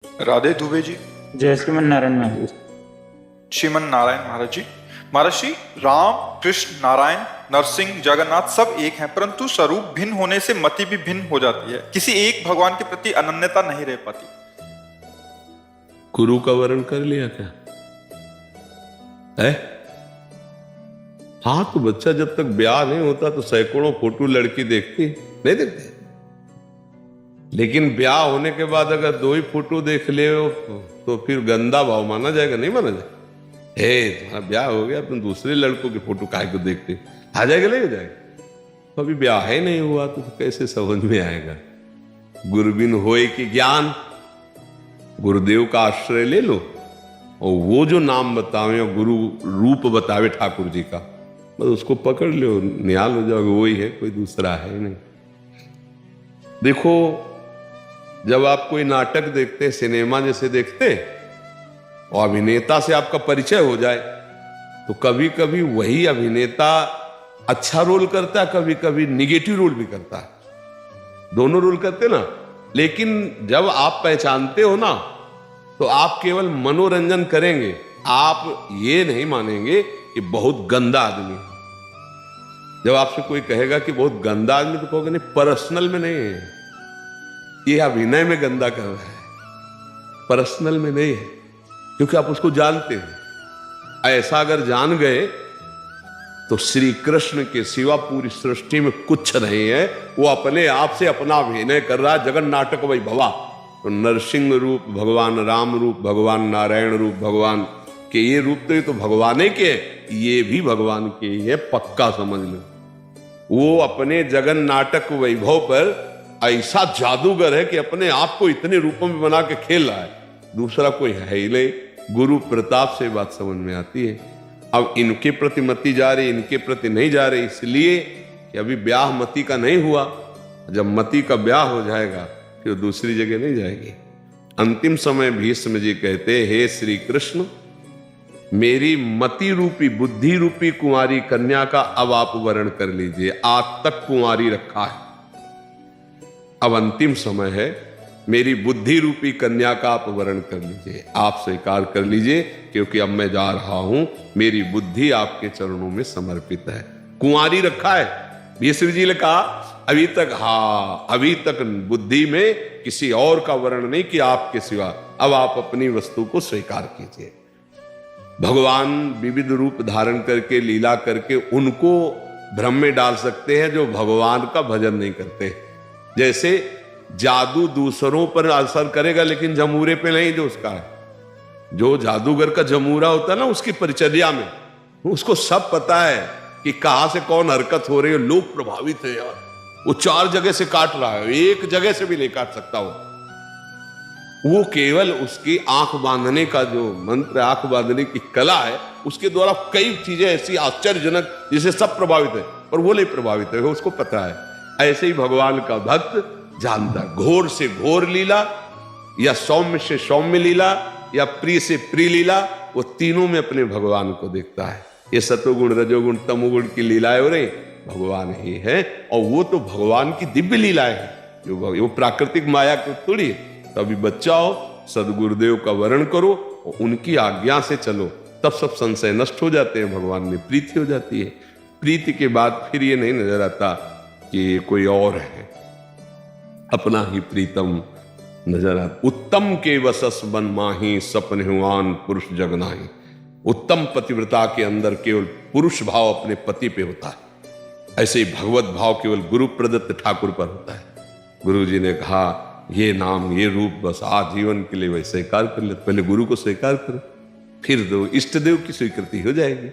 राधे दुबे जी। जय श्रीमन नारायण महाराज। श्रीमन नारायण महाराज जी। महाराज जी, राम कृष्ण नारायण नरसिंह जगन्नाथ सब एक हैं, परंतु स्वरूप भिन्न होने से मति भी भिन्न हो जाती है। किसी एक भगवान के प्रति अनन्यता नहीं रह पाती। गुरु का वर्ण कर लिया क्या है? हाँ, तो बच्चा जब तक ब्याह नहीं होता तो सैकड़ों फोटो लड़की देखती नहीं देखते, लेकिन ब्याह होने के बाद अगर दो ही फोटो देख ले तो फिर गंदा भाव माना जाएगा? नहीं माना जाएगा। तुम्हारा ब्याह हो गया, तुम दूसरे लड़कों की फोटो काहे को देखते? आ जाएगा नहीं हो जाएगा? तो अभी ब्याह ही नहीं हुआ तो कैसे समझ में आएगा? गुरुबिन होए कि ज्ञान, गुरुदेव का आश्रय ले लो और वो जो नाम बतावे और गुरु रूप बतावे ठाकुर जी का, बस उसको पकड़ लो, निहाल हो जाओगे, वही है, कोई दूसरा है नहीं। देखो, जब आप कोई नाटक देखते, सिनेमा जैसे देखते और अभिनेता से आपका परिचय हो जाए तो कभी कभी वही अभिनेता अच्छा रोल करता है, कभी कभी निगेटिव रोल भी करता है, दोनों रोल करते ना। लेकिन जब आप पहचानते हो ना तो आप केवल मनोरंजन करेंगे, आप ये नहीं मानेंगे कि बहुत गंदा आदमी है। जब आपसे कोई कहेगा कि बहुत गंदा आदमी तो कहोगे नहीं, पर्सनल में नहीं है, ये अभिनय में गंदा कर रहा है, पर्सनल में नहीं है, क्योंकि आप उसको जानते हो। ऐसा अगर जान गए तो श्री कृष्ण के सिवा पूरी सृष्टि में कुछ नहीं है। वो अपने आप से अपना अभिनय कर रहा है, जगन नाटक वही भवा। तो नरसिंह रूप भगवान, राम रूप भगवान, नारायण रूप भगवान के, ये रूप तो ये तो भगवान ही के, ये भी भगवान के ही है, पक्का समझ लो। वो अपने जगन नाटक वैभव पर ऐसा जादूगर है कि अपने आप को इतने रूपों में बना के खेल रहा है, दूसरा कोई है ही नहीं। गुरु प्रताप से बात समझ में आती है। अब इनके प्रति मति जा रही, इनके प्रति नहीं जा रही, इसलिए कि अभी ब्याह मति का नहीं हुआ। जब मति का ब्याह हो जाएगा फिर दूसरी जगह नहीं जाएगी। अंतिम समय भीष्म जी कहते, हे श्री कृष्ण, मेरी मति रूपी, बुद्धि रूपी कुंवारी कन्या का अब आप वर्ण कर लीजिए। आज तक कुंवारी रखा है, अब अंतिम समय है, मेरी बुद्धि रूपी कन्या का आप वर्ण कर लीजिए, आप स्वीकार कर लीजिए, क्योंकि अब मैं जा रहा हूं, मेरी बुद्धि आपके चरणों में समर्पित है। कुंवारी रखा है। भीष्म जी ने कहा अभी तक, हाँ, अभी तक बुद्धि में किसी और का वर्ण नहीं किया आपके सिवा, अब आप अपनी वस्तु को स्वीकार कीजिए। भगवान विविध रूप धारण करके, लीला करके उनको भ्रम में डाल सकते हैं जो भगवान का भजन नहीं करते। जैसे जादू दूसरों पर असर करेगा लेकिन जमूरे पे नहीं, जो उसका है। जो जादूगर का जमूरा होता है ना, उसकी परिचर्या में उसको सब पता है कि कहां से कौन हरकत हो रही है। लोग प्रभावित है यार, वो 4 जगह से काट रहा है, एक जगह से भी नहीं काट सकता वो केवल उसकी आंख बांधने का जो मंत्र, आंख बांधने की कला है, उसके द्वारा कई चीजें ऐसी आश्चर्यजनक जिसे सब प्रभावित है, पर वो नहीं प्रभावित है, उसको पता है। ऐसे ही भगवान का भक्त जानता, घोर से घोर लीला या सौम्य से सौम्य लीला या प्रिय से प्रिय लीला, वो तीनों में अपने भगवान को देखता है। ये सतोगुण, रजोगुण, तमोगुण की लीलाएं हो रही, भगवान ही है। और वो तो भगवान की दिव्य लीलाएं हैं, वो प्राकृतिक माया को थोड़ी है। तो अभी बच्चा हो, सदगुरुदेव का वर्ण करो और उनकी आज्ञा से चलो, तब सब संशय नष्ट हो जाते हैं, भगवान में प्रीति हो जाती है। प्रीति के बाद फिर ये नहीं नजर आता कि कोई और है, अपना ही प्रीतम नजर आता। उत्तम के वसस बन माही, सपन हुआन पुरुष जगनाही। उत्तम पतिव्रता के अंदर केवल पुरुष भाव अपने पति पे होता है, ऐसे ही भगवत भाव केवल गुरु प्रदत्त ठाकुर पर होता है। गुरु जी ने कहा ये नाम, ये रूप बस आजीवन के लिए वही स्वीकार कर ले। पहले गुरु को स्वीकार करो, फिर दो इष्ट देव की स्वीकृति हो जाएगी।